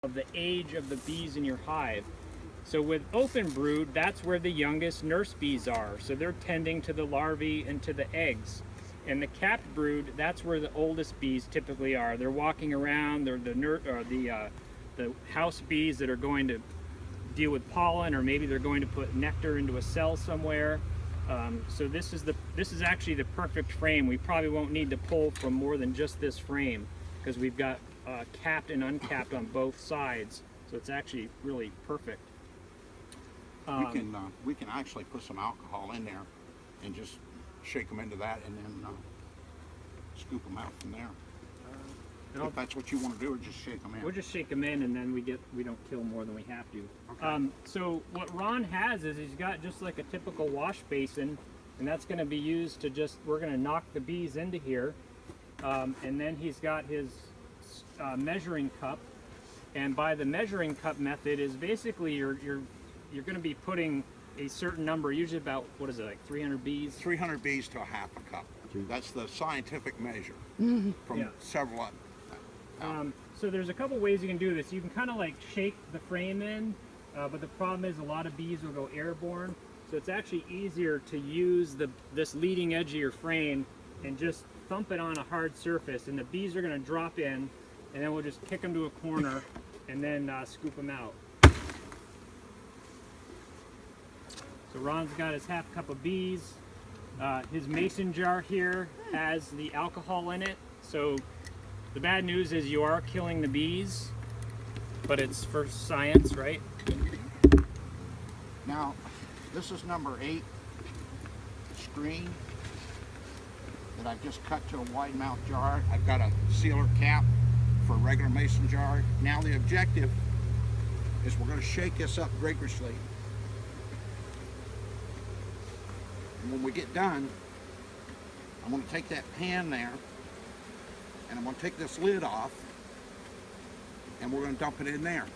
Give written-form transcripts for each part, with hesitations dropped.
of the age of the bees in your hive. So with open brood, that's where the youngest nurse bees are. So they're tending to the larvae and to the eggs. And the capped brood, that's where the oldest bees typically are. They're walking around. They're the house bees that are going to deal with pollen, or maybe they're going to put nectar into a cell somewhere. So this is actually the perfect frame. We probably won't need to pull from more than just this frame because we've got capped and uncapped on both sides. So it's actually really perfect. We can actually put some alcohol in there and just shake them into that, and then scoop them out from there. If that's what you want to do, or just shake them in. We'll just shake them in, and then we don't kill more than we have to. Okay. So what Ron has is he's got just like a typical wash basin, and that's going to be used to we're going to knock the bees into here, and then he's got his measuring cup, and by the measuring cup method is basically you're going to be putting a certain number, usually about, what is it, like 300 bees? 300 bees to a half a cup. That's the scientific measure from several of them. So there's a couple ways you can do this. You can kind of like shake the frame in, but the problem is a lot of bees will go airborne. So it's actually easier to use this leading edge of your frame and just thump it on a hard surface, and the bees are going to drop in, and then we'll just kick them to a corner and then scoop them out. So Ron's got his half cup of bees. His mason jar here has the alcohol in it. So the bad news is you are killing the bees, but it's for science, right? Now, this is number 8 screen that I've just cut to a wide mouth jar. I've got a sealer cap for a regular mason jar. Now the objective is we're going to shake this up vigorously. And when we get done, I'm going to take that pan there, and I'm going to take this lid off, and we're going to dump it in there.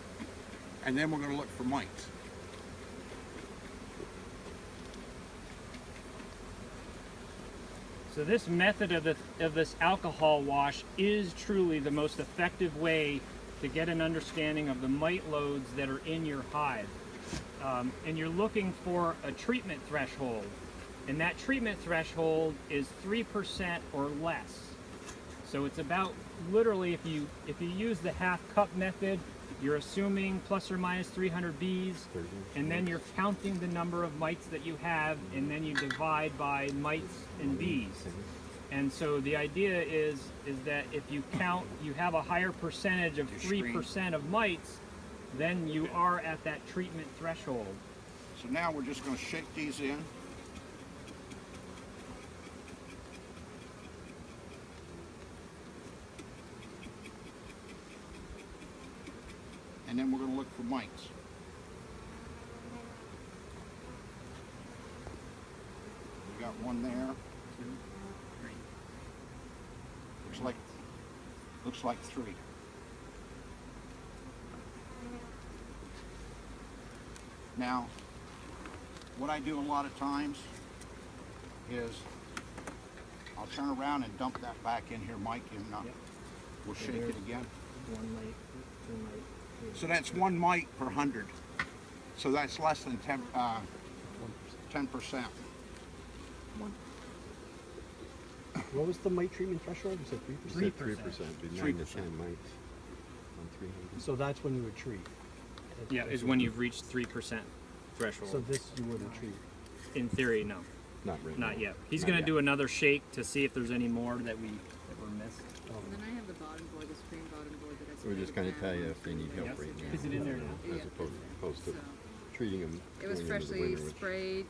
And then we're going to look for mites. So this method of this alcohol wash is truly the most effective way to get an understanding of the mite loads that are in your hive. And you're looking for a treatment threshold. And that treatment threshold is 3% or less. So it's about, literally, if you use the half cup method, you're assuming plus or minus 300 bees, and then you're counting the number of mites that you have, and then you divide by mites and bees. And so the idea is that if you have a higher percentage of 3% of mites, then you are at that treatment threshold. So now we're just going to shake these in. And then we're going to look for mites. We got one there. 2, 3. Looks like 3. Now, what I do a lot of times is I'll turn around and dump that back in here, Mike, and we'll shake it again. 1 mite, 2 mite. So that's 1 mite per 100. So that's less than 10%. What was the mite treatment threshold? You said 3%? 3%. 3%. 3%. 9 to 10 mites on 300. So that's when you would treat? Yeah, is when you've reached 3% threshold. So this you wouldn't treat? In theory, no. Not right Not now. yet. He's going to do another shake to see if there's any more that were missed. And then I have the bottom board, the screen bottom board that I We're just sprayed going to tell you down. if they need help right now. Is it in there now? As opposed to So, treating them it was going into the freshly winter, which sprayed,